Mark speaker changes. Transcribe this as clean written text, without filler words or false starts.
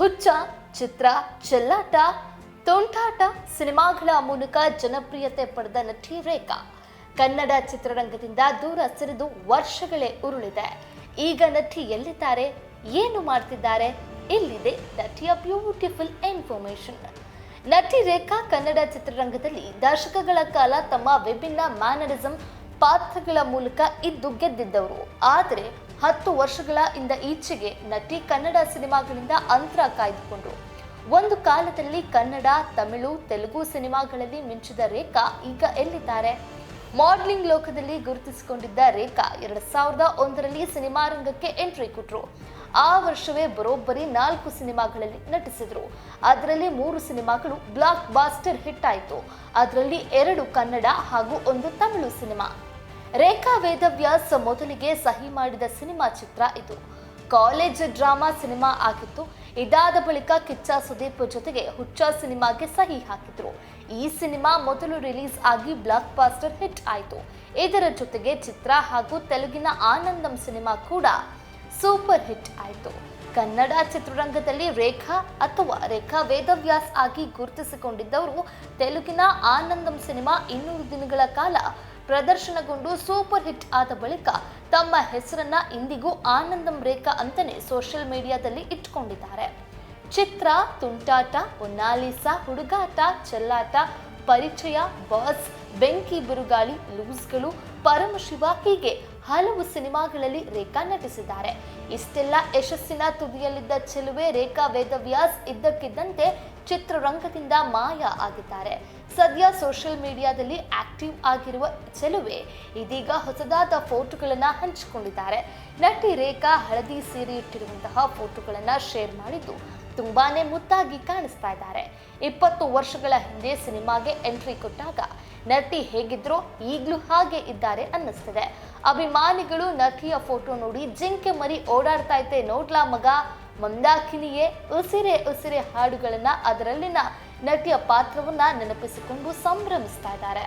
Speaker 1: ಹುಚ್ಚ, ಚಿತ್ರ, ಚೆಲ್ಲಾಟ, ತುಂಟಾಟ ಸಿನಿಮಾಗಳ ಮೂಲಕ ಜನಪ್ರಿಯತೆ ಪಡೆದ ನಟಿ ರೇಖಾ ಕನ್ನಡ ಚಿತ್ರರಂಗದಿಂದ ದೂರ ಸರಿದು ವರ್ಷಗಳೇ ಉರುಳಿದೆ. ಈಗ ನಟಿ ಎಲ್ಲಿದ್ದಾರೆ, ಏನು ಮಾಡ್ತಿದ್ದಾರೆ? ಇಲ್ಲಿದೆ ನಟಿಯ ಬ್ಯೂಟಿಫುಲ್ ಇನ್ಫಾರ್ಮೇಶನ್. ನಟಿ ರೇಖಾ ಕನ್ನಡ ಚಿತ್ರರಂಗದಲ್ಲಿ ದಶಕಗಳ ಕಾಲ ತಮ್ಮ ವಿಭಿನ್ನ ಮ್ಯಾನರಿಸಂ ಪಾತ್ರಗಳ ಮೂಲಕ ಇದ್ದು ಗೆದ್ದಿದ್ದವರು. ಆದರೆ 10 ವರ್ಷಗಳ ಈಚೆಗೆ ನಟಿ ಕನ್ನಡ ಸಿನಿಮಾಗಳಿಂದ ಅಂತರ ಕಾಯ್ದುಕೊಂಡ್ರು. ಒಂದು ಕಾಲದಲ್ಲಿ ಕನ್ನಡ, ತಮಿಳು, ತೆಲುಗು ಸಿನಿಮಾಗಳಲ್ಲಿ ಮಿಂಚಿದ ರೇಖಾ ಈಗ ಎಲ್ಲಿದ್ದಾರೆ? ಮಾಡಲಿಂಗ್ ಲೋಕದಲ್ಲಿ ಗುರುತಿಸಿಕೊಂಡಿದ್ದ ರೇಖಾ 2001ರಲ್ಲಿ ಸಿನಿಮಾ ರಂಗಕ್ಕೆ ಎಂಟ್ರಿ ಕೊಟ್ಟರು. ಆ ವರ್ಷವೇ ಬರೋಬ್ಬರಿ 4 ಸಿನಿಮಾಗಳಲ್ಲಿ ನಟಿಸಿದ್ರು. ಅದರಲ್ಲಿ 3 ಸಿನಿಮಾಗಳು ಬ್ಲಾಕ್ ಬಾಸ್ಟರ್ ಹಿಟ್ ಆಯಿತು. ಅದರಲ್ಲಿ 2 ಕನ್ನಡ ಹಾಗೂ 1 ತಮಿಳು ಸಿನಿಮಾ. ರೇಖಾ ವೇದವ್ಯಾಸ್ ಮೊದಲಿಗೆ ಸಹಿ ಮಾಡಿದ ಸಿನಿಮಾ ಚಿತ್ರ ಇದು. ಕಾಲೇಜ್ ಡ್ರಾಮಾ ಸಿನಿಮಾ ಆಗಿತ್ತು. ಇದಾದ ಬಳಿಕ ಕಿಚ್ಚ ಸುದೀಪ್ ಜೊತೆಗೆ ಹುಚ್ಚ ಸಿನಿಮಾಗೆ ಸಹಿ ಹಾಕಿದ್ರು. ಈ ಸಿನಿಮಾ ಮೊದಲು ರಿಲೀಸ್ ಆಗಿ ಬ್ಲಾಕ್ ಬಾಸ್ಟರ್ ಹಿಟ್ ಆಯಿತು. ಇದರ ಜೊತೆಗೆ ಚಿತ್ರ ಹಾಗೂ ತೆಲುಗಿನ ಆನಂದಂ ಸಿನಿಮಾ ಕೂಡ ಸೂಪರ್ ಹಿಟ್ ಆಯಿತು. ಕನ್ನಡ ಚಿತ್ರರಂಗದಲ್ಲಿ ರೇಖಾ ಅಥವಾ ರೇಖಾ ವೇದವ್ಯಾಸ್ ಆಗಿ ಗುರುತಿಸಿಕೊಂಡಿದ್ದವರು ತೆಲುಗಿನ ಆನಂದಂ ಸಿನಿಮಾ 200 ದಿನಗಳ ಕಾಲ ಪ್ರದರ್ಶನಗೊಂಡು ಸೂಪರ್ ಹಿಟ್ ಆದ ಬಳಿಕ ತಮ್ಮ ಹೆಸರನ್ನ ಇಂದಿಗೂ ಆನಂದಂ ರೇಖಾ ಅಂತಾನೆ ಸೋಷಿಯಲ್ ಮೀಡಿಯಾದಲ್ಲಿ ಇಟ್ಕೊಂಡಿದ್ದಾರೆ. ಚಿತ್ರ, ತುಂಟಾಟ, ಮೊನಾಲಿಸಾ, ಹುಡುಗಾಟ, ಚೆಲ್ಲಾಟ, ಪರಿಚಯ, ಬಾಸ್, ಬೆಂಕಿ ಬಿರುಗಾಳಿ, ಲೂಸ್ಗಳು, ಪರಮಶಿವ ಹೀಗೆ ಹಲವು ಸಿನಿಮಾಗಳಲ್ಲಿ ರೇಖಾ ನಟಿಸಿದ್ದಾರೆ. ಇಷ್ಟೆಲ್ಲ ಯಶಸ್ಸಿನ ತುದಿಯಲ್ಲಿದ್ದ ಚೆಲುವೆ ರೇಖಾ ವೇದವ್ಯಾಸ್ ಇದ್ದಕ್ಕಿದ್ದಂತೆ ಚಿತ್ರರಂಗದಿಂದ ಮಾಯ ಆಗಿದ್ದಾರೆ. ಸದ್ಯ ಸೋಷಿಯಲ್ ಮೀಡಿಯಾದಲ್ಲಿ ಆಕ್ಟಿವ್ ಆಗಿರುವ ಚೆಲುವೆ ಇದೀಗ ಹೊಸದಾದ ಫೋಟೋಗಳನ್ನ ಹಂಚಿಕೊಂಡಿದ್ದಾರೆ. ನಟಿ ರೇಖಾ ಹಳದಿ ಸೀರೆ ಇಟ್ಟಿರುವಂತಹ ಫೋಟೋಗಳನ್ನ ಶೇರ್ ಮಾಡಿದ್ದು ತುಂಬಾನೇ ಮುದ್ದಾಗಿ ಕಾಣಿಸ್ತಾ ಇದ್ದಾರೆ. 20 ವರ್ಷಗಳ ಹಿಂದೆ ಸಿನಿಮಾಗೆ ಎಂಟ್ರಿ ಕೊಟ್ಟಾಗ ನಟಿ ಹೇಗಿದ್ರೋ ಈಗಲೂ ಹಾಗೆ ಇದ್ದಾರೆ ಅನ್ನಿಸ್ತಿದೆ. ಅಭಿಮಾನಿಗಳು ನಟಿಯ ಫೋಟೋ ನೋಡಿ ಜಿಂಕೆ ಮರಿ ಓಡಾಡ್ತಾ ಇತ್ತೆ ನೋಡ್ಲಾ ಮಗ, ಮಂದಾಕಿನಿಯೇ, ಉಸಿರೇ ಉಸಿರೇ ಹಾಡುಗಳನ್ನ ಅದರಲ್ಲಿನ ನಟಿಯ ಪಾತ್ರವನ್ನ ನೆನಪಿಸಿಕೊಂಡು ಸಂಭ್ರಮಿಸ್ತಾ ಇದ್ದಾರೆ.